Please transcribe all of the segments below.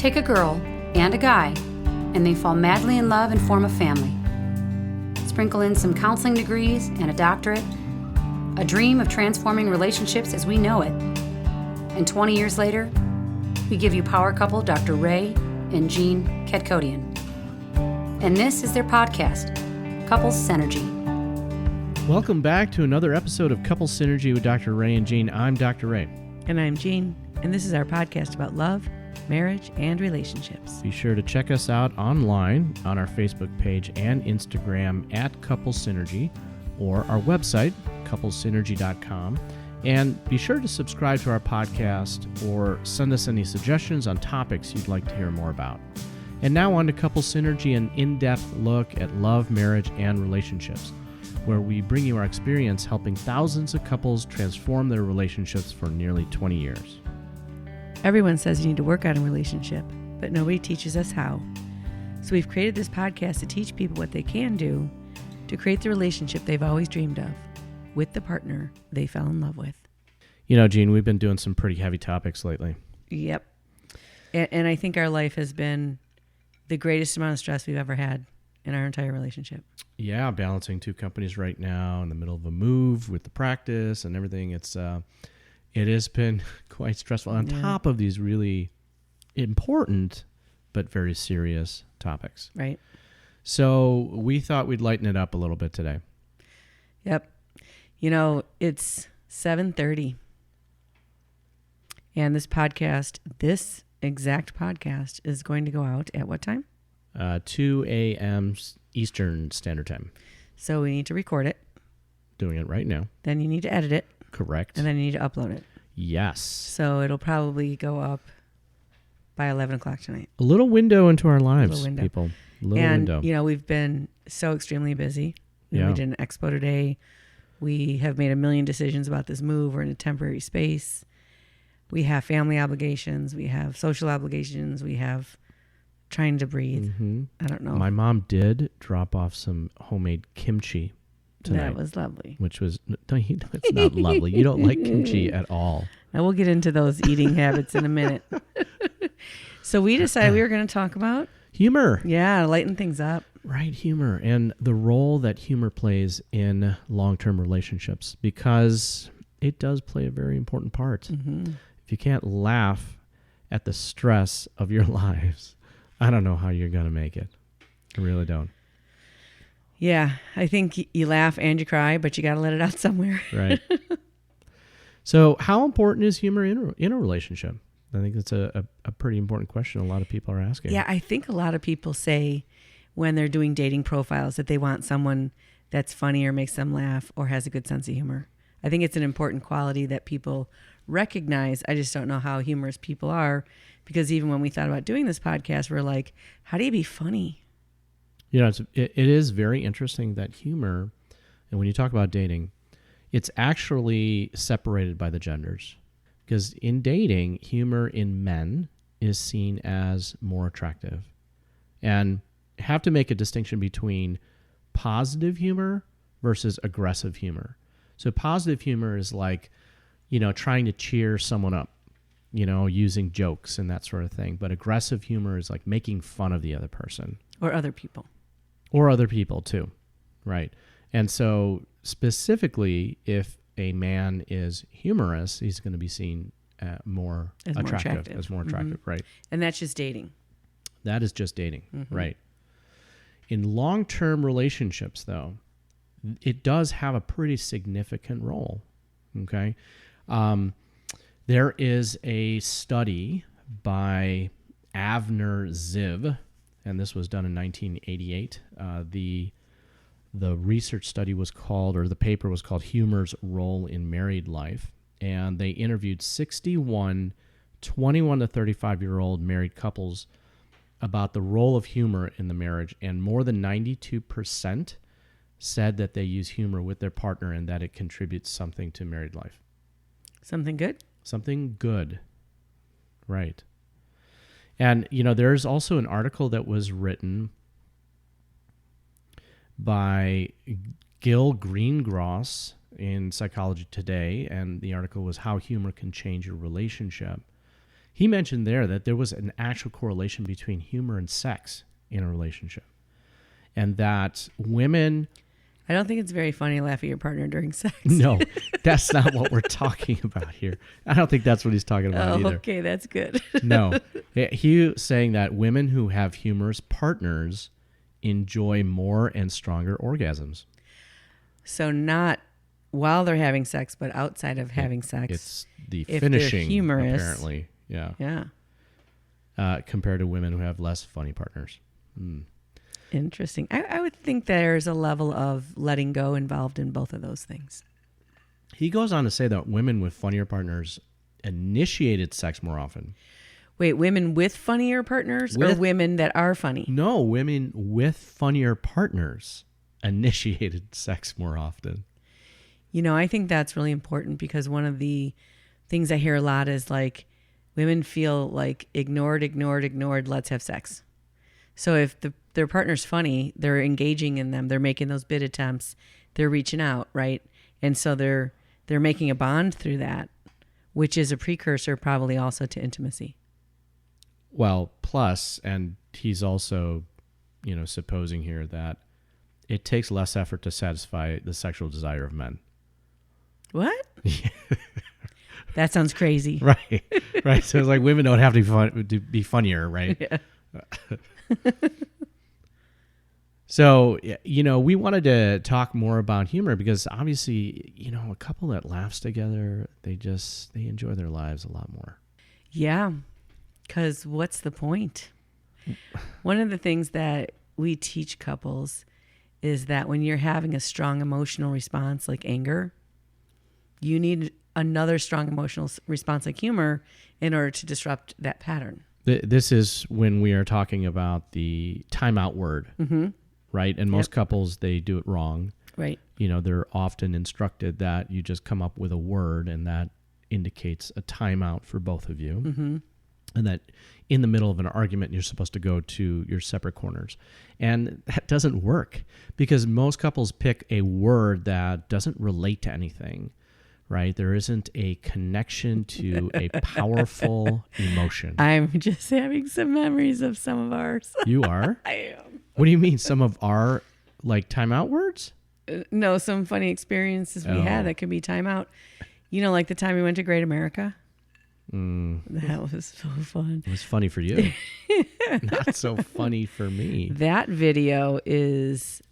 Take a girl and a guy, and they fall madly in love and form a family. Sprinkle in some counseling degrees and a doctorate, a dream of transforming relationships as we know it. And 20 years later, we give you power couple Dr. Ray and Jean Kadkodian. And this is their podcast, Couples Synergy. Welcome back to another episode of Couples Synergy with Dr. Ray and Jean. I'm Dr. Ray. And I'm Jean, and this is our podcast about love, marriage, and relationships. Be sure to check us out online on our Facebook page and Instagram at Couples Synergy, or our website, couplessynergy.com. And be sure to subscribe to our podcast or send us any suggestions on topics you'd like to hear more about. And now on to Couples Synergy, an in-depth look at love, marriage, and relationships, where we bring you our experience helping thousands of couples transform their relationships for nearly 20 years. Everyone says you need to work on a relationship, but nobody teaches us how. So we've created this podcast to teach people what they can do to create the relationship they've always dreamed of with the partner they fell in love with. You know, Jean, we've been doing some pretty heavy topics lately. Yep. And I think our life has been the greatest amount of stress we've ever had in our entire relationship. Yeah, balancing two companies right now in the middle of a move with the practice and everything. It has been quite stressful on top of these really important but very serious topics. Right. So we thought we'd lighten it up a little bit today. Yep. You know, it's 7:30. And this exact podcast is going to go out at what time? 2 a.m. Eastern Standard Time. So we need to record it. Doing it right now. Then you need to edit it. Correct. And then you need to upload it. Yes. So it'll probably go up by 11 o'clock tonight. A little window into our lives, people. A little window. And, you know, we've been so extremely busy. Yeah. We did an expo today. We have made a million decisions about this move. We're in a temporary space. We have family obligations. We have social obligations. We have trying to breathe. Mm-hmm. I don't know. My mom did drop off some homemade kimchi tonight. That was lovely. Which was, no, it's not lovely. You don't like kimchi at all. Now we'll get into those eating habits in a minute. So we decided we were going to talk about humor. Yeah, lighten things up. Right, humor and the role that humor plays in long-term relationships, because it does play a very important part. Mm-hmm. If you can't laugh at the stress of your lives, I don't know how you're going to make it. I really don't. Yeah, I think you laugh and you cry, but you got to let it out somewhere. Right. So how important is humor in a relationship? I think that's a pretty important question a lot of people are asking. Yeah, I think a lot of people say when they're doing dating profiles that they want someone that's funny or makes them laugh or has a good sense of humor. I think it's an important quality that people recognize. I just don't know how humorous people are, because even when we thought about doing this podcast, we're like, how do you be funny? You know, it is very interesting that humor, and when you talk about dating, it's actually separated by the genders. Because in dating, humor in men is seen as more attractive. And have to make a distinction between positive humor versus aggressive humor. So positive humor is like, you know, trying to cheer someone up, you know, using jokes and that sort of thing. But aggressive humor is like making fun of the other person. Or other people. Or other people too, right? And so specifically, if a man is humorous, he's going to be seen more attractive. Mm-hmm. Right? And that's just dating. That is just dating, right? In long-term relationships, though, it does have a pretty significant role, okay? There is a study by Avner Ziv, and this was done in 1988. The research study was called, or the paper was called, Humor's Role in Married Life. And they interviewed 61 21 to 35-year-old married couples about the role of humor in the marriage. And more than 92% said that they use humor with their partner and that it contributes something to married life. Something good? Something good. Right. And, you know, there's also an article that was written by Gil Greengross in Psychology Today, and the article was How Humor Can Change Your Relationship. He mentioned there that there was an actual correlation between humor and sex in a relationship, and that women. I don't think it's very funny to laugh at your partner during sex. No, that's not what we're talking about here. I don't think that's what he's talking about either. Okay, that's good. No, he saying that women who have humorous partners enjoy more and stronger orgasms. So not while they're having sex, but outside of having sex. It's the if finishing, they're humorous, apparently. Yeah. Yeah. Compared to women who have less funny partners. Interesting. I would think there's a level of letting go involved in both of those things. He goes on to say that women with funnier partners initiated sex more often. Wait, women with funnier partners or women that are funny? No, women with funnier partners initiated sex more often. You know, I think that's really important because one of the things I hear a lot is like women feel like ignored, let's have sex. So if their partner's funny, they're engaging in them, they're making those bid attempts, they're reaching out, right? And so they're making a bond through that, which is a precursor probably also to intimacy. Well, plus, and he's also, supposing here that it takes less effort to satisfy the sexual desire of men. What? That sounds crazy. Right. So it's like women don't have to be funnier, right? Yeah. So, we wanted to talk more about humor because obviously, a couple that laughs together, they enjoy their lives a lot more. Yeah, because what's the point? One of the things that we teach couples is that when you're having a strong emotional response like anger, you need another strong emotional response like humor in order to disrupt that pattern. This is when we are talking about the timeout word, right? And most couples, they do it wrong. Right. They're often instructed that you just come up with a word and that indicates a timeout for both of you. Mm-hmm. And that in the middle of an argument, you're supposed to go to your separate corners. And that doesn't work because most couples pick a word that doesn't relate to anything. Right? There isn't a connection to a powerful emotion. I'm just having some memories of some of ours. You are? I am. What do you mean? Some of our timeout words? No, some funny experiences we had that could be timeout. Like the time we went to Great America. That was so fun. It was funny for you. Not so funny for me. That video is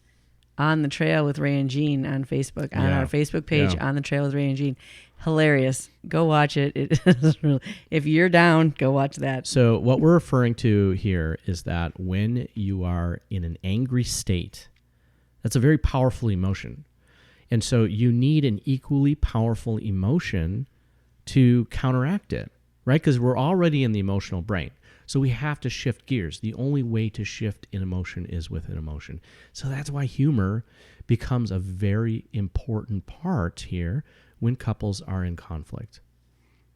on the Trail with Ray and Jean on Facebook, on our Facebook page, On the Trail with Ray and Jean. Hilarious. Go watch it. If you're down, go watch that. So what we're referring to here is that when you are in an angry state, that's a very powerful emotion. And so you need an equally powerful emotion to counteract it, right? Because we're already in the emotional brain. So we have to shift gears. The only way to shift an emotion is with an emotion. So that's why humor becomes a very important part here when couples are in conflict.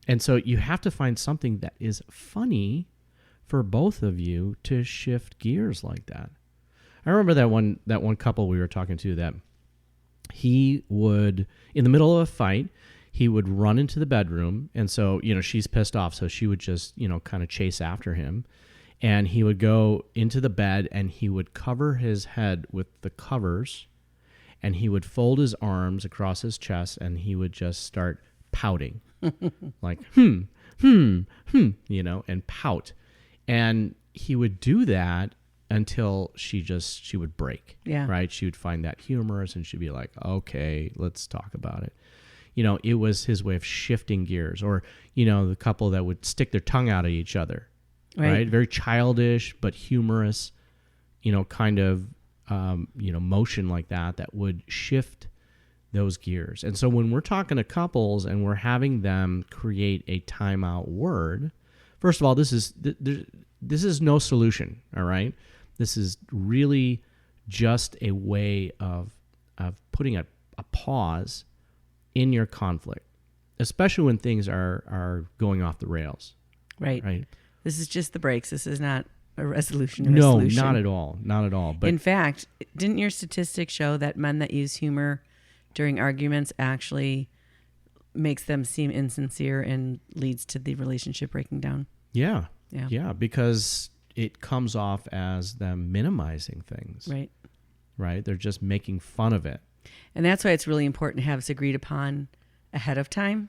And so you have to find something that is funny for both of you to shift gears like that. I remember that one couple we were talking to that he would, in the middle of a fight, he would run into the bedroom. And so, she's pissed off. So she would just, kind of chase after him. And he would go into the bed and he would cover his head with the covers. And he would fold his arms across his chest and he would just start pouting. Like, and pout. And he would do that until she would break. Yeah. Right? She would find that humorous and she'd be like, okay, let's talk about it. It was his way of shifting gears. Or, the couple that would stick their tongue out at each other, right? Very childish, but humorous, kind of, motion like that would shift those gears. And so when we're talking to couples and we're having them create a timeout word, first of all, this is no solution, all right? This is really just a way of putting a pause in your conflict, especially when things are going off the rails. Right. This is just the brakes. This is not a resolution. No, not at all. Not at all. But in fact, didn't your statistics show that men that use humor during arguments actually makes them seem insincere and leads to the relationship breaking down. Yeah. Yeah. Yeah. Because it comes off as them minimizing things. Right. Right. They're just making fun of it. And that's why it's really important to have this agreed upon ahead of time,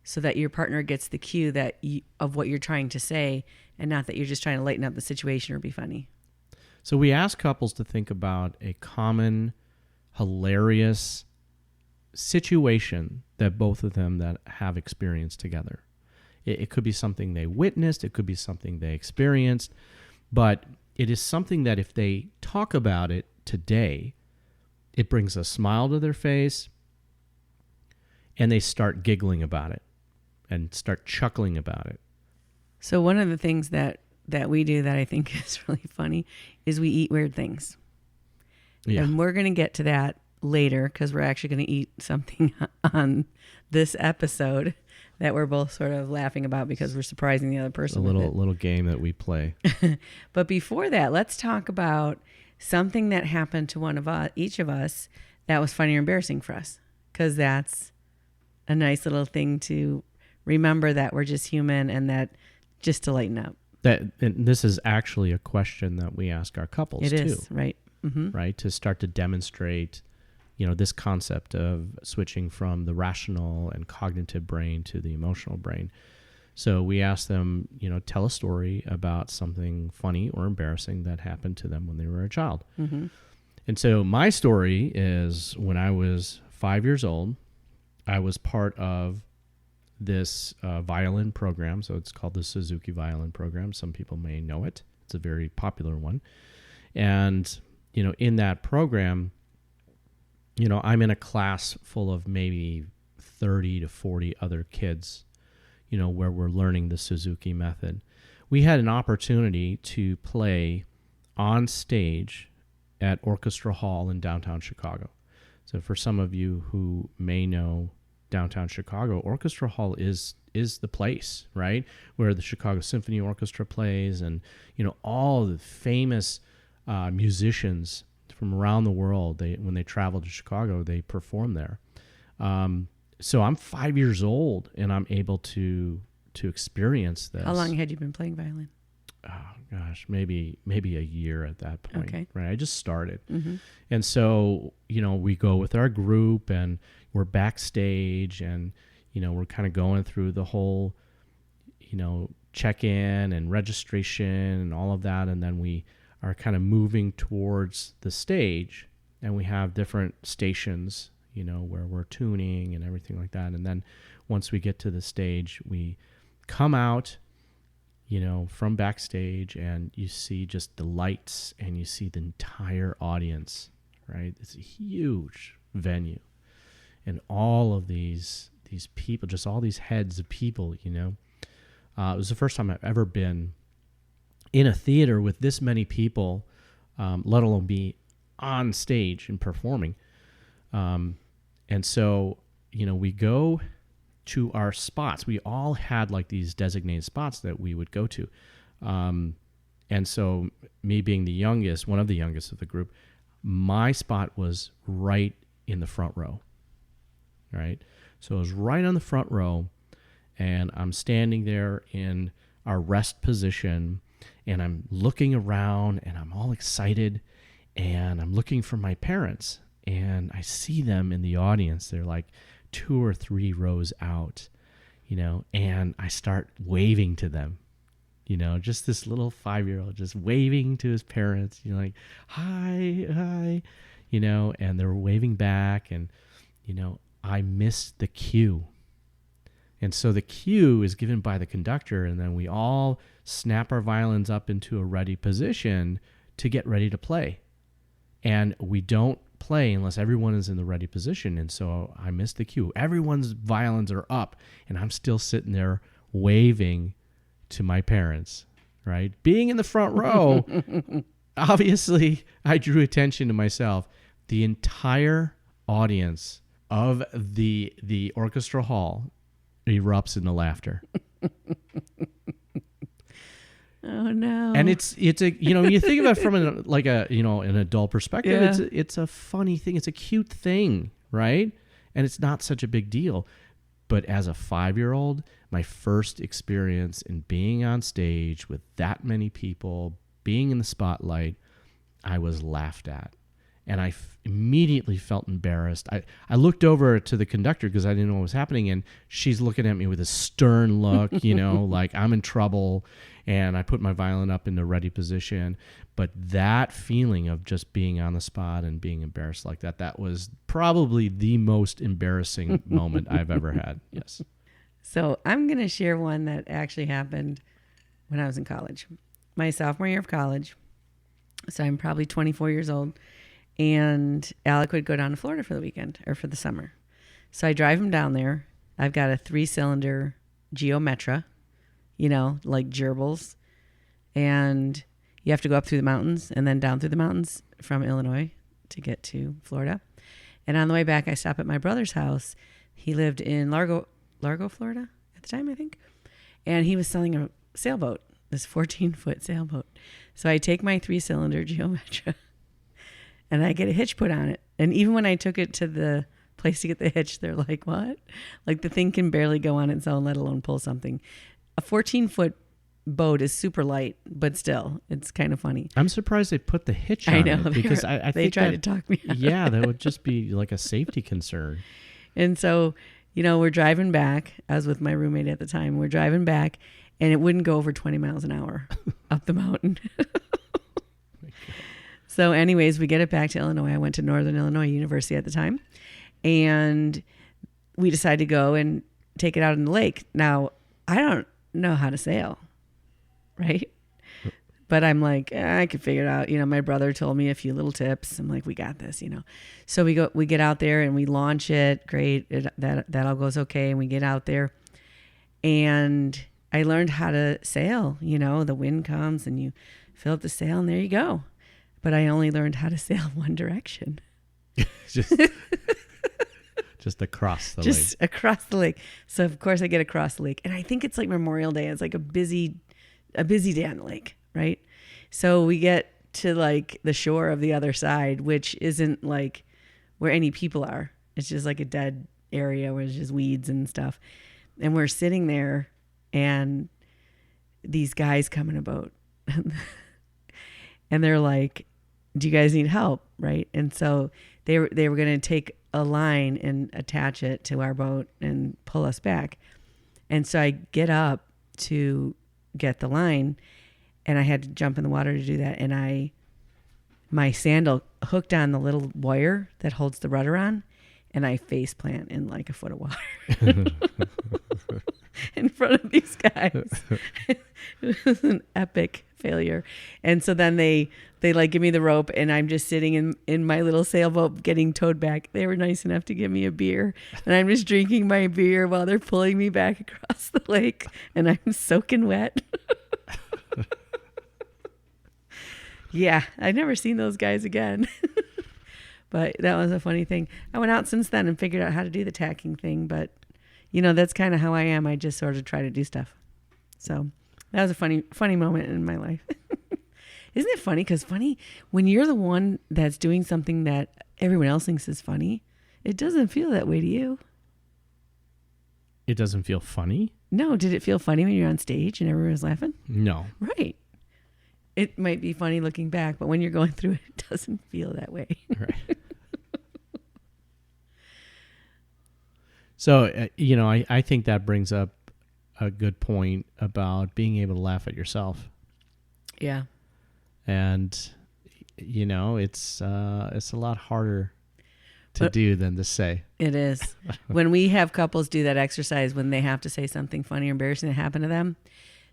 so that your partner gets the cue that of what you're trying to say, and not that you're just trying to lighten up the situation or be funny. So we ask couples to think about a common, hilarious situation that both of them that have experienced together. It could be something they witnessed. It could be something they experienced. But it is something that if they talk about it today, it brings a smile to their face, and they start giggling about it and start chuckling about it. So one of the things that we do that I think is really funny is we eat weird things. Yeah. And we're going to get to that later, because we're actually going to eat something on this episode that we're both sort of laughing about because we're surprising the other person. A little game that we play. But before that, let's talk about something that happened to one of us, each of us, that was funny or embarrassing for us, because that's a nice little thing to remember, that we're just human, and that just to lighten up. And this is actually a question that we ask our couples too. It is, right? Mm-hmm. Right, to start to demonstrate, this concept of switching from the rational and cognitive brain to the emotional brain. So we ask them, tell a story about something funny or embarrassing that happened to them when they were a child. Mm-hmm. And so my story is, when I was 5 years old, I was part of this violin program. So it's called the Suzuki Violin Program. Some people may know it. It's a very popular one. And, in that program, I'm in a class full of maybe 30 to 40 other kids, where we're learning the Suzuki method. We had an opportunity to play on stage at Orchestra Hall in downtown Chicago. So for some of you who may know downtown Chicago, Orchestra Hall is the place, right, where the Chicago Symphony Orchestra plays, and all the famous musicians from around the world. When they travel to Chicago, they perform there. So I'm 5 years old, and I'm able to experience this. How long had you been playing violin? Oh gosh, maybe a year at that point. Okay. Right, I just started. Mm-hmm. And so we go with our group, and we're backstage, and we're kind of going through the whole check-in and registration and all of that, and then we are kind of moving towards the stage, and we have different stations where we're tuning and everything like that. And then once we get to the stage, we come out from backstage, and you see just the lights, and you see the entire audience, right? It's a huge venue, and all of these people, just all these heads of people, it was the first time I've ever been in a theater with this many people, let alone be on stage and performing. And so, we go to our spots. We all had like these designated spots that we would go to. And so me being the youngest, one of the youngest of the group, my spot was right in the front row, right? So I was right on the front row, and I'm standing there in our rest position, and I'm looking around, and I'm all excited, and I'm looking for my parents, and I see them in the audience. They're like 2 or 3 rows out, and I start waving to them, just this little 5-year-old just waving to his parents, like, hi, and they were waving back, and, I missed the cue. And so the cue is given by the conductor, and then we all snap our violins up into a ready position to get ready to play. And we don't play unless everyone is in the ready position. And so I missed the cue. Everyone's violins are up, and I'm still sitting there waving to my parents, right? Being in the front row, obviously I drew attention to myself. The entire audience of the orchestra hall erupts into laughter. Oh no! And it's a you think about it from an adult perspective. Yeah. It's a funny thing. It's a cute thing, right? And it's not such a big deal. But as a 5-year-old, my first experience in being on stage with that many people, being in the spotlight, I was laughed at. And I immediately felt embarrassed. I looked over to the conductor because I didn't know what was happening, and she's looking at me with a stern look, like I'm in trouble, and I put my violin up in the ready position. But that feeling of just being on the spot and being embarrassed like that was probably the most embarrassing moment I've ever had. Yes. So I'm going to share one that actually happened when I was in college. My sophomore year of college. So I'm probably 24 years old. And Alec would go down to Florida for the weekend or for the summer. So I drive him down there. I've got a 3-cylinder Geo Metra, like gerbils. And you have to go up through the mountains and then down through the mountains from Illinois to get to Florida. And on the way back, I stop at my brother's house. He lived in Largo, Florida at the time, I think. And he was selling a sailboat, this 14-foot sailboat. So I take my 3-cylinder Geo Metra and I get a hitch put on it. And even when I took it to the place to get the hitch, they're like, what? Like the thing can barely go on its own, let alone pull something. A 14-foot boat is super light, but still, it's kind of funny. I'm surprised they put the hitch on it because I they think tried to talk me out. Yeah, that would just be like a safety concern. And so, we're driving back. I was with my roommate at the time. We're driving back, and it wouldn't go over 20 miles an hour up the mountain. So anyways, we get it back to Illinois. I went to Northern Illinois University at the time, and we decided to go and take it out in the lake. Now, I don't know how to sail, right? But I'm like, I could figure it out. My brother told me a few little tips. I'm like, we got this, So we get out there and we launch it. Great. That all goes okay. And we get out there, and I learned how to sail. The wind comes and you fill up the sail and there you go. But I only learned how to sail one direction. just across the lake. Just across the lake. So of course I get across the lake, and I think it's like Memorial Day. It's like a busy day on the lake, right? So we get to like the shore of the other side, which isn't like where any people are. It's just like a dead area where there's just weeds and stuff. And we're sitting there, and these guys come in a boat, and they're like, do you guys need help? Right. And so they were going to take a line and attach it to our boat and pull us back. And so I get up to get the line, and I had to jump in the water to do that. And my sandal hooked on the little wire that holds the rudder on, and I face plant in like a foot of water in front of these guys. It was an epic failure. And so then they like give me the rope, and I'm just sitting in my little sailboat getting towed back. They were nice enough to give me a beer, and I'm just drinking my beer while they're pulling me back across the lake, and I'm soaking wet. Yeah, I've never seen those guys again. But that was a funny thing. I went out since then and figured out how to do the tacking thing, but that's kind of how I am. I just sort of try to do stuff. So that was a funny moment in my life. Isn't it funny? Because when you're the one that's doing something that everyone else thinks is funny, it doesn't feel that way to you. It doesn't feel funny? No. Did it feel funny when you're on stage and everyone was laughing? No. Right. It might be funny looking back, but when you're going through it, it doesn't feel that way. Right. So, I think that brings up a good point about being able to laugh at yourself. Yeah. And, it's a lot harder to do than to say. It is. When we have couples do that exercise, when they have to say something funny or embarrassing that happened to them,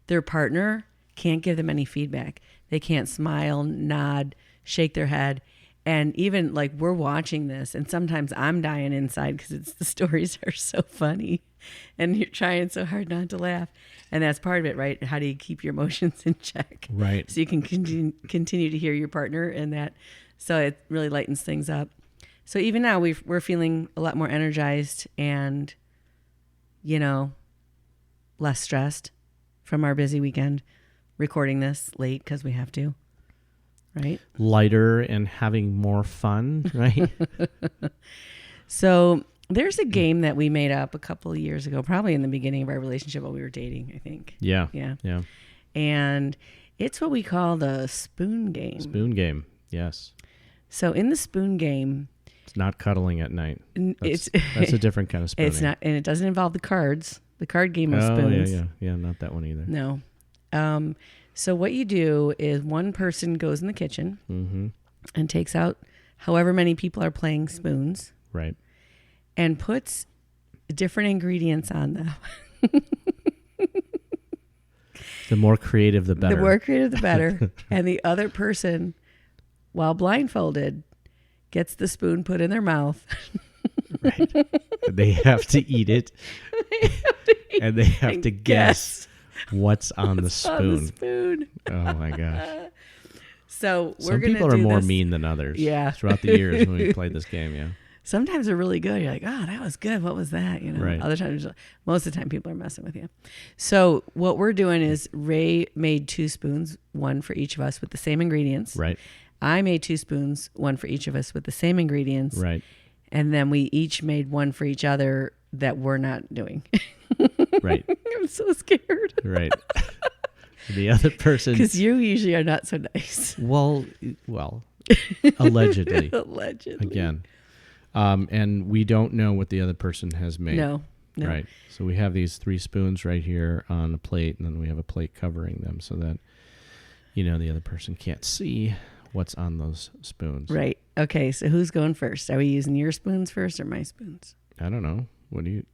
their partner can't give them any feedback. They can't smile, nod, shake their head. And even like we're watching this, and sometimes I'm dying inside because the stories are so funny, and you're trying so hard not to laugh. And that's part of it, right? How do you keep your emotions in check? Right. So you can continue to hear your partner, and that, so it really lightens things up. So even now we're feeling a lot more energized and, less stressed from our busy weekend, recording this late because we have to. Right? Lighter and having more fun, right? So There's a game that we made up a couple of years ago, probably in the beginning of our relationship while we were dating, I think. Yeah. Yeah. Yeah. And it's what we call the spoon game. Spoon game. Yes. So in the spoon game, It's not cuddling at night. it's That's a different kind of spooning. it's not, and it doesn't involve the cards. The card game of Oh, spoons. yeah. Not that one either. No. So what you do is one person goes in the kitchen Mm-hmm. and takes out however many people are playing spoons Right. and puts different ingredients on them. The more creative, the better. The more creative, the better. And the other person, while blindfolded, gets the spoon put in their mouth. Right. They have to eat it. And they have to guess what's on the spoon. On the spoon. Oh my gosh. So we're Some going to people do are more this. mean than others. Yeah. Throughout the years when we played this game, yeah. Sometimes they're really good. You're like, oh, that was good. What was that? You know. Right. Other times, most of the time, people are messing with you. So what we're doing is Ray made 2 spoons, one for each of us with the same ingredients. Right. I made 2 spoons, one for each of us with the same ingredients. Right. And then we each made one for each other that we're not doing. Right. I'm so scared. Right. The other person. Because you usually are not so nice. Well, allegedly. Allegedly. Again. And we don't know what the other person has made. No. Right. So we have these 3 spoons right here on a plate, and then we have a plate covering them so that, the other person can't see what's on those spoons. Right. Okay. So who's going first? Are we using your spoons first or my spoons? I don't know. What do you...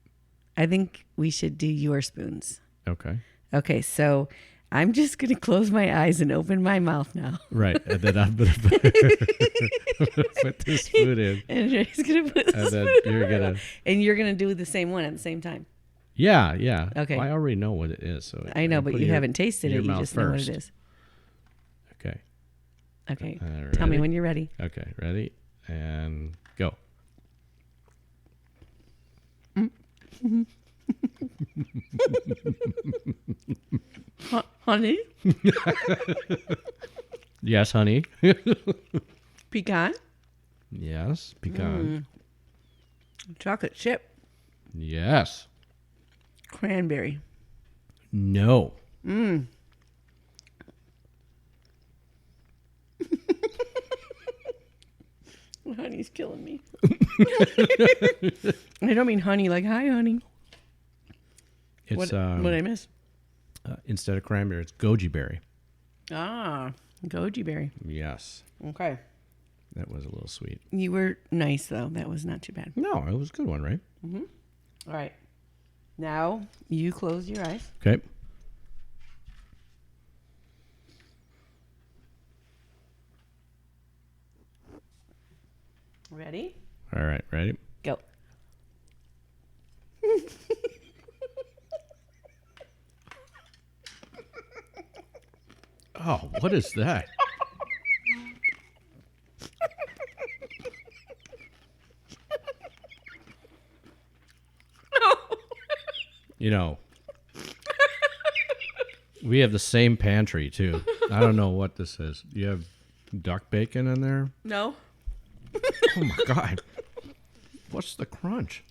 I think we should do your spoons. Okay. Okay. So I'm just going to close my eyes and open my mouth now. Right. And then I'm going to put this spoon in. And Ray's going to put the And then spoon you're in. going to... And you're going to do the same one at the same time. Yeah, yeah. Okay. Well, I already know what it is. So I know, but put you your- haven't tasted your it. You mouth just know what first. it is. Okay. Okay. Ready? Tell me when you're ready. Okay, ready? And go. Honey? Yes, honey. Pecan? Yes, pecan. Chocolate chip? Yes. Cranberry? No. Honey's killing me. I don't mean honey like, hi, honey. It's What did I miss? instead of cranberry, it's goji berry. Ah, goji berry. Yes. Okay. That was a little sweet. You were nice, though. That was not too bad. No, it was a good one, right? All right. Now, you close your eyes. Okay. Ready? All right, ready? Go. Oh, what is that? We have the same pantry, too. I don't know what this is. You have duck bacon in there? No. Oh, my God. What's the crunch?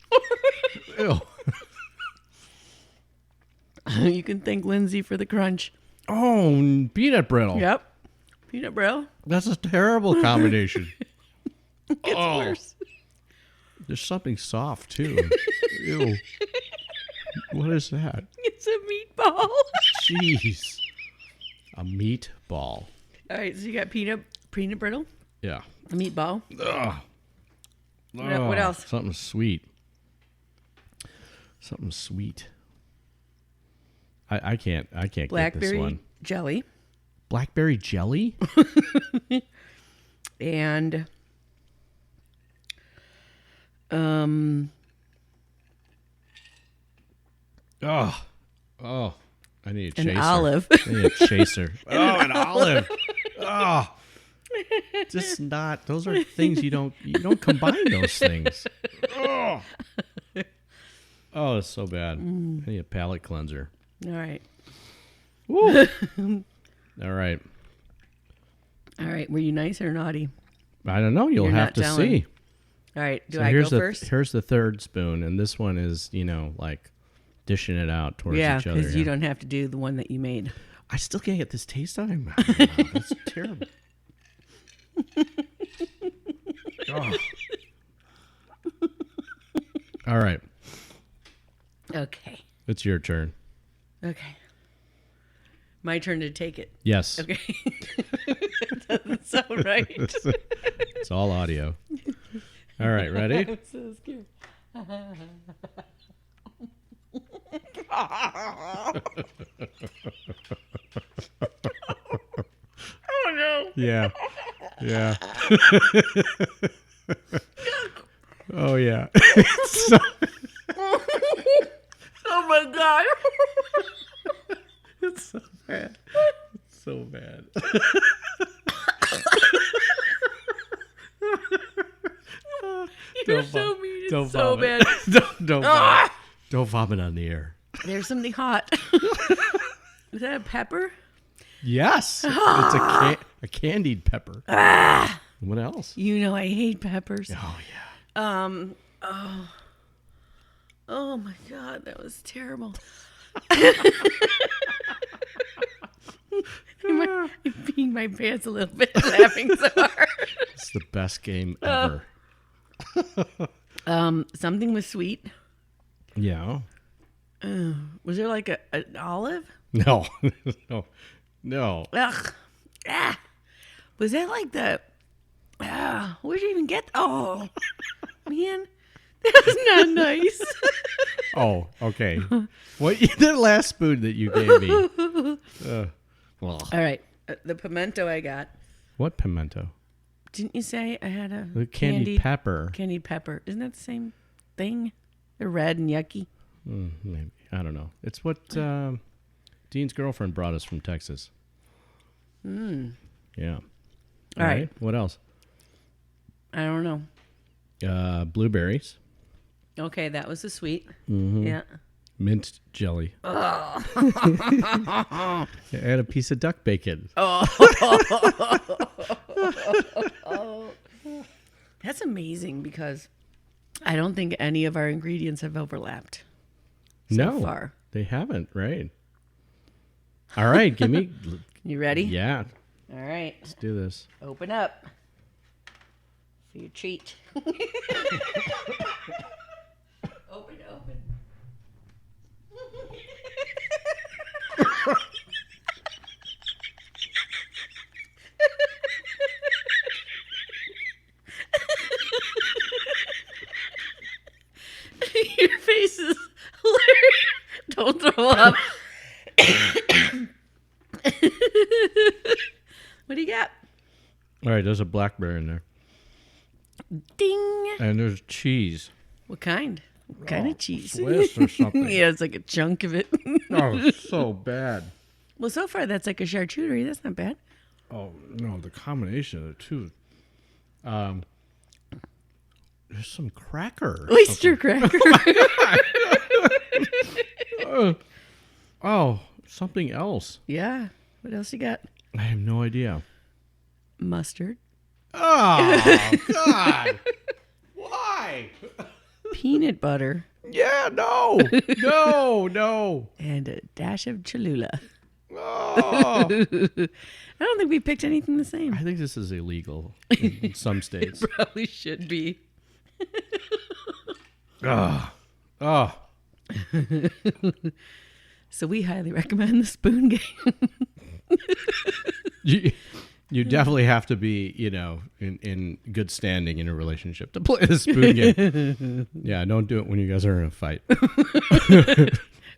Ew. You can thank Lindsay for the crunch. Oh, peanut brittle. Yep. Peanut brittle. That's a terrible combination. It's worse. There's something soft, too. Ew. What is that? It's a meatball. Jeez. A meatball. All right, so you got peanut brittle, Yeah. a meatball. Ugh. What else? Something sweet. Something sweet. I can't get this Blackberry one. jelly. Blackberry jelly? And Oh, I need a chaser. an olive. I need a chaser. Oh, an olive. Oh. Just not. Those are things you don't combine those things. Oh, it's so bad. I need a palate cleanser. All right. Woo. All right. All right. Were you nice or naughty? I don't know. You'll You're have not to telling. see. All right. Do So I here's go first? Here's the third spoon, and this one is, like dishing it out towards Yeah, each other. because you don't have to do the one that you made. I still can't get this taste out of my mouth. It's terrible. Oh. All right. Okay. It's your turn. Okay. My turn to take it. Yes. Okay. Doesn't sound right. It's all audio. All right, ready? I'm so scared. Oh no. Yeah. Yeah. Oh yeah. So- Oh my god. it's so bad. It's so bad. You're so mean. It's Don't so vomit. bad. Don't vomit. Don't vomit on the air. There's something hot. Is that a pepper? Yes. It's a candied pepper. What else? You know I hate peppers. Oh yeah. Oh my god, that was terrible. I'm peeing my pants a little bit, laughing so hard. It's the best game ever. Something was sweet. Yeah. Was there like an olive? No. No. Ugh. Ah. Was that like the? Where'd you even get? Oh, man, that was not nice. Oh, okay. What the last spoon that you gave me? Well, All right, the pimento I got. what pimento? Didn't you say I had a The candied pepper. Candied pepper. Isn't that the same thing? They're red and yucky. Maybe. I don't know. It's what Dean's girlfriend brought us from Texas. Yeah. All right. What else? I don't know. Blueberries. Okay, that was the sweet. Mm-hmm. Yeah. Mint jelly. Oh. Add a piece of duck bacon. That's amazing because I don't think any of our ingredients have overlapped so far. They haven't, right? All right, give me. You ready? Yeah, All right. let's do this. Open up for your treat. Open. Your face is hilarious. Don't throw up. What do you got? All right, there's a blackberry in there, Ding. and there's cheese. What kind? What kind of cheese? Swiss or something. Yeah, it's like a chunk of it. Oh, so bad. Well, so far that's like a charcuterie. That's not bad. Oh no, the combination of the two. There's some cracker. or Oyster cracker. something. Oh, something else. Yeah. What else you got? I have no idea. Mustard. Oh God! Why? Peanut butter. Yeah, no, no. And a dash of Cholula. Oh. I don't think we picked anything the same. I think this is illegal in some states. Probably should be. Oh. So we highly recommend the spoon game. You definitely have to be, in good standing in a relationship to play the spoon game. Yeah, don't do it when you guys are in a fight.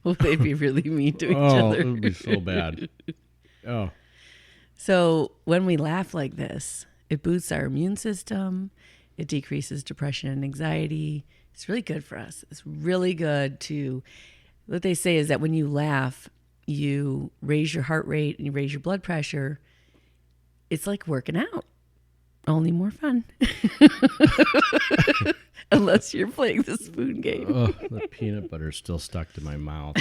Well, they'd be really mean to each Oh, other. it would be so bad. Oh. So when we laugh like this, it boosts our immune system. It decreases depression and anxiety. It's really good for us. It's really good to, what they say is that when you laugh, you raise your heart rate and you raise your blood pressure. It's like working out, only more fun. Unless you're playing the spoon game. Oh, the peanut butter is still stuck to my mouth.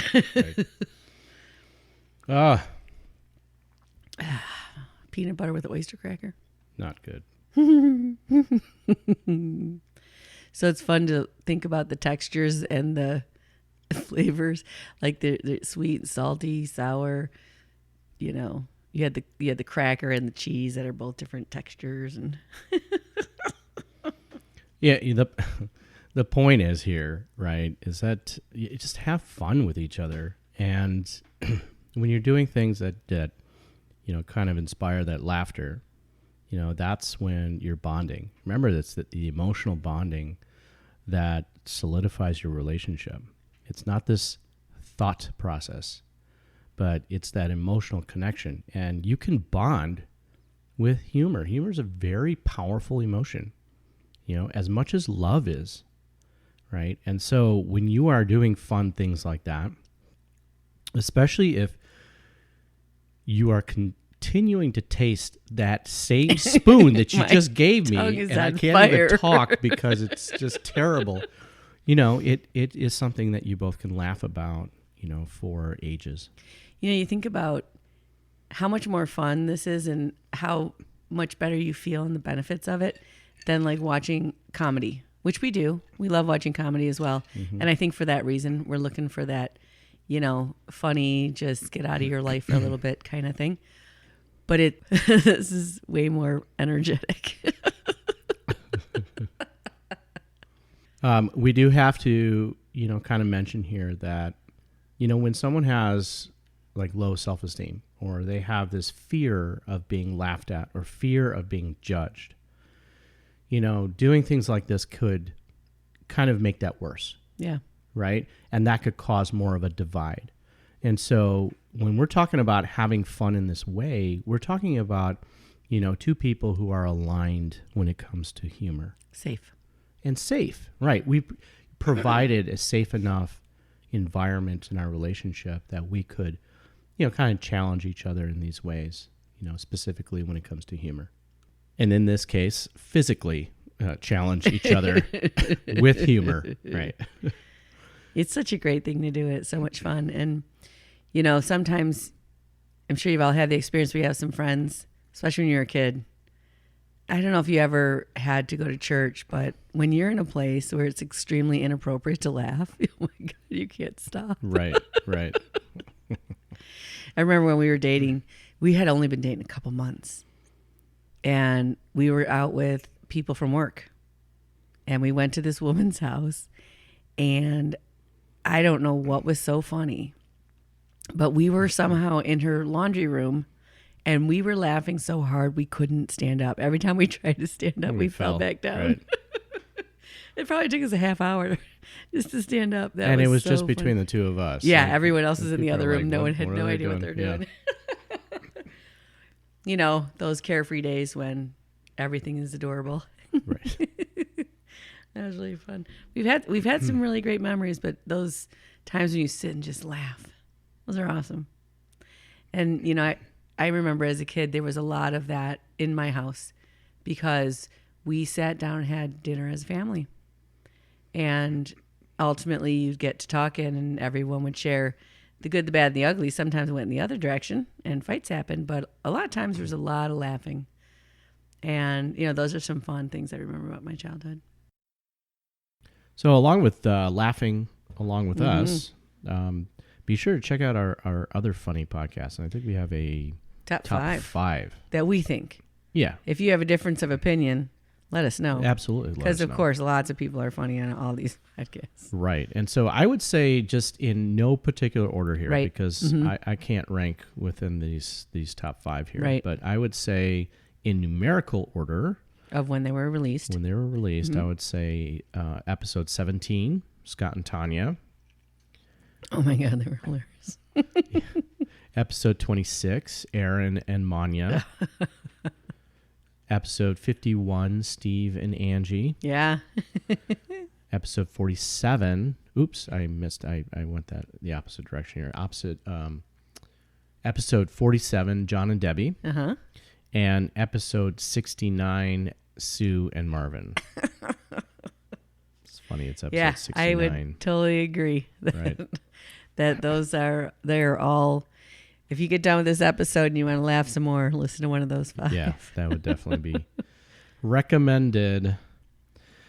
Ah, Peanut butter with oyster cracker. not good. So it's fun to think about the textures and the flavors, like the sweet, salty, sour. You know, you had the cracker and the cheese that are both different textures, and Yeah, the point is here, right, is that you just have fun with each other. And when you're doing things that you know, kind of inspire that laughter, you know, that's when you're bonding. Remember, that's the emotional bonding that solidifies your relationship. It's not this thought process, but it's that emotional connection. And you can bond with humor. Humor is a very powerful emotion, you know, as much as love is, right? And so when you are doing fun things like that, especially if you are continuing to taste that same spoon that you just gave me, and I can't even talk because it's just terrible. You know, it is something that you both can laugh about, you know, for ages. you know, you think about how much more fun this is and how much better you feel and the benefits of it than like watching comedy, which we do. We love watching comedy as well. Mm-hmm. And I think for that reason, we're looking for that, you know, funny, just get out of your life for a little bit kind of thing. But this is way more energetic. We do have to, you know, kind of mention here that, you know, when someone has like low self-esteem or they have this fear of being laughed at or fear of being judged, you know, doing things like this could kind of make that worse. Yeah. Right? And that could cause more of a divide. And so when we're talking about having fun in this way, we're talking about, you know, two people who are aligned when it comes to humor. Safe. And safe, right? We've provided a safe enough environment in our relationship that we could, you know, kind of challenge each other in these ways, you know, specifically when it comes to humor. And in this case, physically challenge each other with humor, right? It's such a great thing to do. It's so much fun. And, you know, sometimes, I'm sure you've all had the experience where you have some friends, especially when you're a kid. I don't know if you ever had to go to church, but when you're in a place where it's extremely inappropriate to laugh, oh my God, you can't stop. Right. I remember when we were dating, we had only been dating a couple months, and we were out with people from work, and we went to this woman's house, and I don't know what was so funny, but we were somehow in her laundry room, and we were laughing so hard we couldn't stand up. Every time we tried to stand up, we fell back down. Right. It probably took us a half hour just to stand up. And it was so just funny. between the two of us. Yeah, like, everyone else was in the other room. like, No one had no idea what they're doing. Yeah. You know, those carefree days when everything is adorable. Right. That was really fun. We've had some really great memories, but those times when you sit and just laugh, those are awesome. And, you know, I remember as a kid, there was a lot of that in my house because we sat down and had dinner as a family. And ultimately, you'd get to talking and everyone would share the good, the bad, and the ugly. Sometimes it went in the other direction and fights happened, but a lot of times there was a lot of laughing. And, you know, those are some fun things I remember about my childhood. So along with laughing along with us, be sure to check out our other funny podcasts. And I think we have a Top five that we think. Yeah. If you have a difference of opinion, let us know. Absolutely. Because, of course, lots of people are funny on all these podcasts. Right. And so I would say just in no particular order here, right. because I can't rank within these top five here. Right. But I would say in numerical order. Of when they were released. I would say episode 17, Scott and Tanya. Oh, my God. They were hilarious. Yeah. Episode 26, Aaron and Manya. Episode 51, Steve and Angie. Yeah. Episode 47. Oops, I missed. I went the opposite direction here. Episode 47, John and Debbie. Uh-huh. And episode 69, Sue and Marvin. It's funny. It's episode 69. I would totally agree. Right. They're all. If you get done with this episode and you want to laugh some more, listen to one of those five. Yeah, that would definitely be recommended.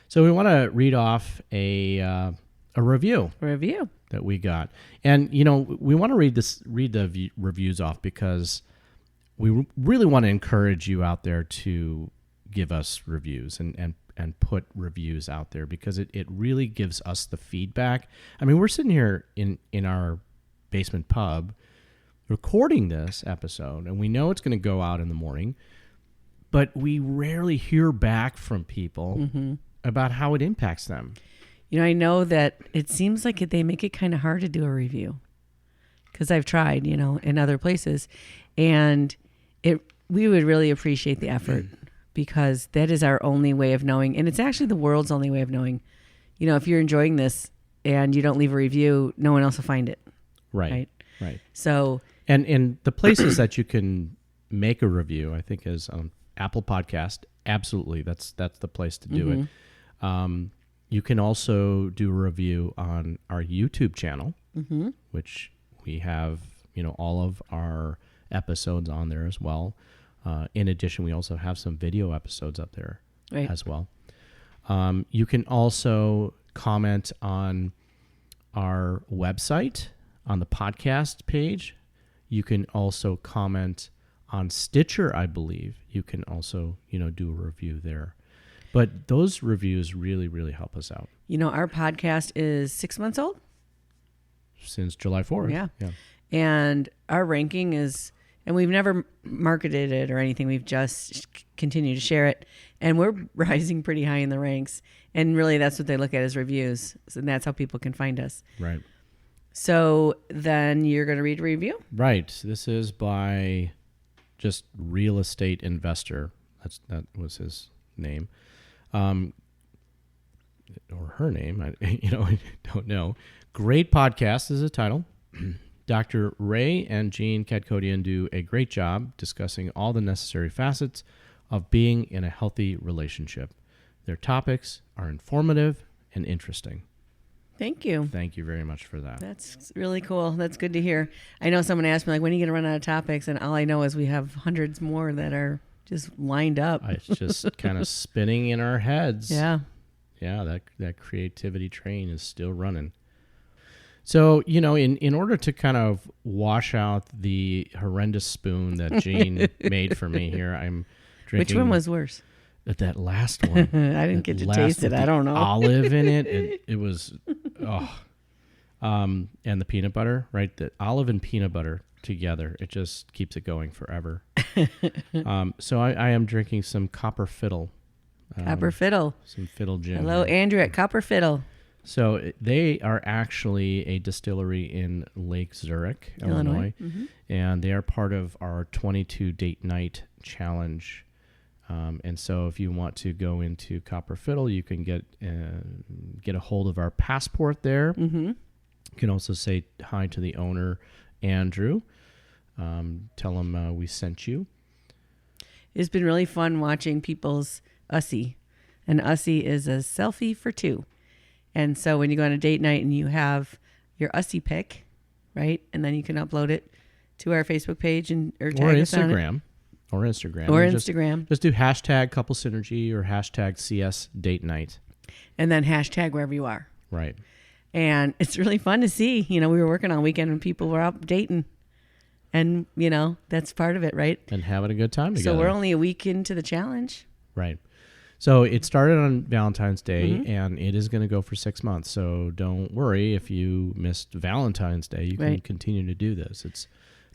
So we want to read off a review that we got. And, we want to read the reviews off because we really want to encourage you out there to give us reviews and put reviews out there, because it really gives us the feedback. I mean, we're sitting here in our basement pub recording this episode, and we know it's going to go out in the morning, but we rarely hear back from people about how it impacts them. I know that it seems like they make it kind of hard to do a review, because I've tried, in other places, and we would really appreciate the effort, because that is our only way of knowing, and it's actually the world's only way of knowing. If you're enjoying this and you don't leave a review, no one else will find it. Right. So, and the places that you can make a review, I think, is Apple Podcast. Absolutely, that's the place to do it. You can also do a review on our YouTube channel, which we have, all of our episodes on there as well. In addition, we also have some video episodes up there as well. You can also comment on our website, on the podcast page. You can also comment on Stitcher, I believe. You can also, do a review there. But those reviews really, really help us out. Our podcast is 6 months old. Since July 4th. Yeah. And our ranking is, and we've never marketed it or anything. We've just continued to share it. And we're rising pretty high in the ranks. And really, that's what they look at as reviews. And that's how people can find us. Right. So then you're going to read a review? Right. This is by just Real Estate Investor. That was his name. Or her name. I don't know. Great podcast is the title. Dr. Ray and Jean Kadkodian do a great job discussing all the necessary facets of being in a healthy relationship. Their topics are informative and interesting. Thank you. Thank you very much for that. That's really cool. That's good to hear. I know someone asked me, when are you going to run out of topics? And all I know is we have hundreds more that are just lined up. It's just kind of spinning in our heads. Yeah. Yeah, that creativity train is still running. So, in order to kind of wash out the horrendous spoon that Jean made for me here, I'm drinking. Which one was worse? That last one. I didn't get to taste it. I don't know. Olive in it. It was, and the peanut butter, right? The olive and peanut butter together, it just keeps it going forever. So I am drinking some Copper Fiddle. Copper Fiddle. Some Fiddle gin. Hello, Andrew at Copper Fiddle. So they are actually a distillery in Lake Zurich, Illinois. And they are part of our 22 date night challenge. And so if you want to go into Copper Fiddle, you can get a hold of our passport there. You can also say hi to the owner, Andrew. Tell him we sent you. It's been really fun watching people's Ussie. And Ussie is a selfie for two. And so when you go on a date night and you have your Ussie pic, right? And then you can upload it to our Facebook page or tag us on it. Or Instagram. Or Instagram. Just do hashtag couple synergy or hashtag CS date night. And then hashtag wherever you are. Right. And it's really fun to see. We were working on weekend and people were out dating. And, that's part of it, right? And having a good time together. So we're only a week into the challenge. Right. So it started on Valentine's Day, and it is going to go for 6 months. So don't worry if you missed Valentine's Day. You can continue to do this. It's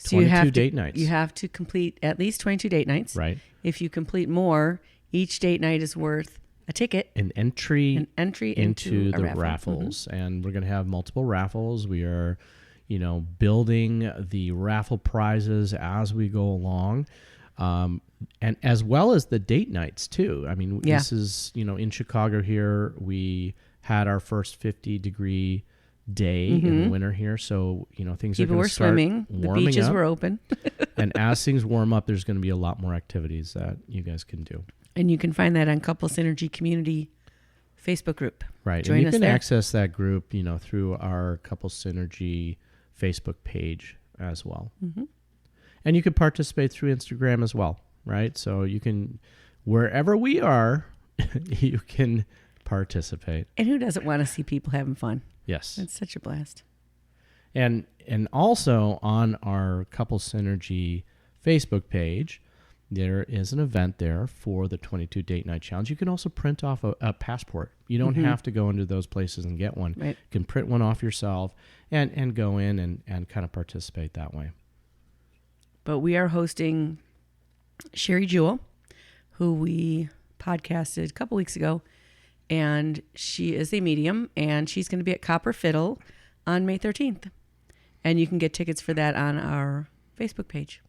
22 date nights. You have to complete at least 22 date nights. Right. If you complete more, each date night is worth a ticket. An entry into the raffle. raffles. And we're going to have multiple raffles. We are, building the raffle prizes as we go along. And as well as the date nights too. I mean, this is, in Chicago here, we had our first 50-degree day in the winter here. So, things are going to start swimming. The beaches were open. And as things warm up, there's going to be a lot more activities that you guys can do. And you can find that on Couple Synergy Community Facebook group. Right. Join and you us can there. access that group, through our Couple Synergy Facebook page as well. And you can participate through Instagram as well, right? So you can, wherever we are, you can participate. And who doesn't want to see people having fun? Yes. It's such a blast. And also on our Couple Synergy Facebook page, there is an event there for the 22 Date Night Challenge. You can also print off a passport. You don't have to go into those places and get one. Right. You can print one off yourself and go in and kind of participate that way. But we are hosting Sherry Jewell, who we podcasted a couple weeks ago, and she is a medium, and she's going to be at Copper Fiddle on May 13th. And you can get tickets for that on our Facebook page.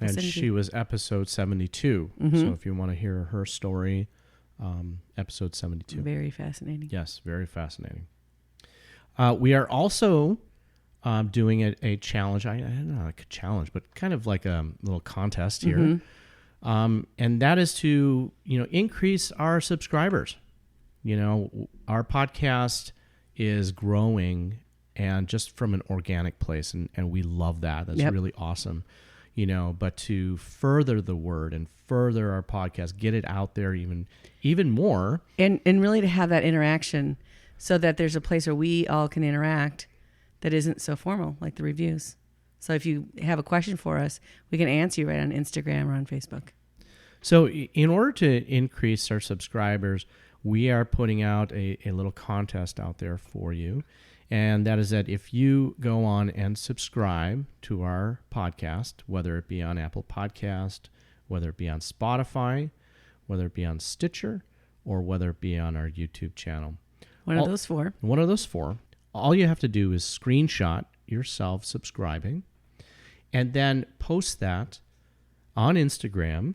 And she was episode 72. So if you want to hear her story, episode 72. Very fascinating. Yes, very fascinating. We are also doing a challenge. I don't know, like a challenge, but kind of like a little contest here. And that is to, increase our subscribers. Our podcast is growing and just from an organic place. And we love that. That's really awesome. But to further the word and further our podcast, get it out there even more. And really to have that interaction so that there's a place where we all can interact that isn't so formal, like the reviews. So if you have a question for us, we can answer you right on Instagram or on Facebook. So in order to increase our subscribers, we are putting out a little contest out there for you. And that is that if you go on and subscribe to our podcast, whether it be on Apple Podcast, whether it be on Spotify, whether it be on Stitcher, or whether it be on our YouTube channel. One of those four. One of those four. All you have to do is screenshot yourself subscribing and then post that on Instagram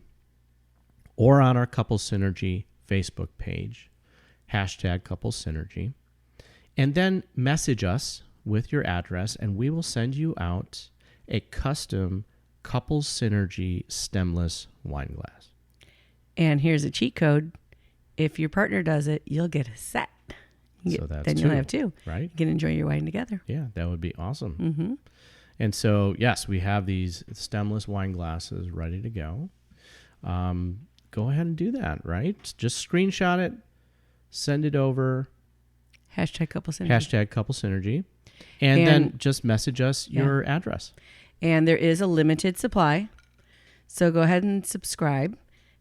or on our Couple Synergy Facebook page, #Couple Synergy. And then message us with your address, and we will send you out a custom Couple Synergy stemless wine glass. And here's a cheat code. If your partner does it, you'll get a set. Then you'll have two. Right? You can enjoy your wine together. Yeah, that would be awesome. And so, yes, we have these stemless wine glasses ready to go. Go ahead and do that, right? Just screenshot it, send it over. #Couple Synergy. #Couple Synergy. And then just message us your address. And there is a limited supply. So go ahead and subscribe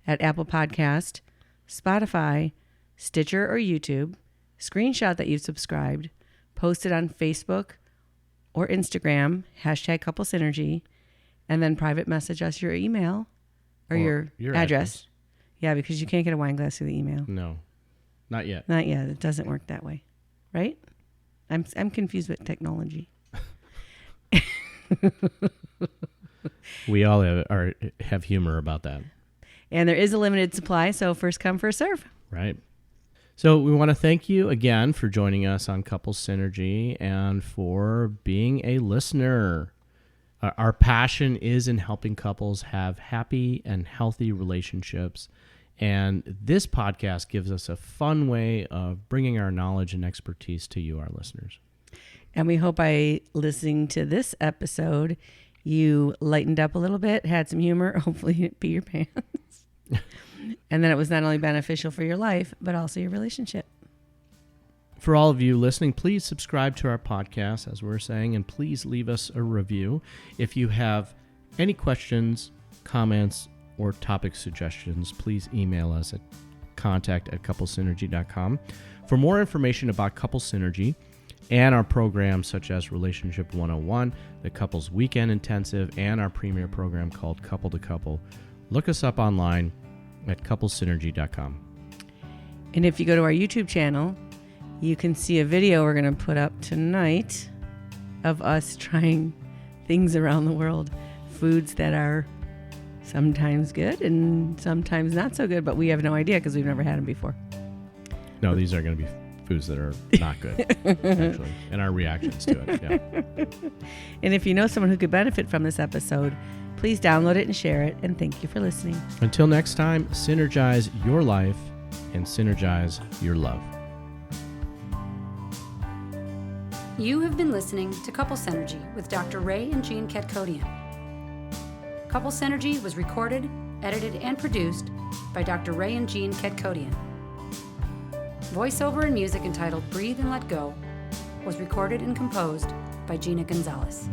at Apple Podcast, Spotify, Stitcher, or YouTube. Screenshot that you've subscribed. Post it on Facebook or Instagram, #Couple Synergy. And then private message us your email or your address. Yeah, because you can't get a wine glass through the email. No, not yet. Not yet. It doesn't work that way. Right? I'm confused with technology. We all have humor about that. And there is a limited supply, so first come, first serve. Right. So we want to thank you again for joining us on Couple Synergy and for being a listener. Our passion is in helping couples have happy and healthy relationships. And this podcast gives us a fun way of bringing our knowledge and expertise to you, our listeners. And we hope by listening to this episode, you lightened up a little bit, had some humor, hopefully it beat your pants. And then it was not only beneficial for your life, but also your relationship. For all of you listening, please subscribe to our podcast, as we're saying, and please leave us a review. If you have any questions, comments, or topic suggestions, please email us at contact@couplesynergy.com. For more information about Couple Synergy and our programs such as Relationship 101, the Couples Weekend Intensive, and our premier program called Couple to Couple, look us up online at couplesynergy.com. And if you go to our YouTube channel, you can see a video we're going to put up tonight of us trying things around the world, foods that are sometimes good and sometimes not so good, but we have no idea because we've never had them before. No, these are going to be foods that are not good, actually, and our reactions to it. Yeah. And if you know someone who could benefit from this episode, please download it and share it. And thank you for listening. Until next time, synergize your life and synergize your love. You have been listening to Couple Synergy with Dr. Ray and Jean Ketkodian. Couple Synergy was recorded, edited, and produced by Dr. Ray and Jean Ketkodian. Voiceover and music entitled Breathe and Let Go was recorded and composed by Gina Gonzalez.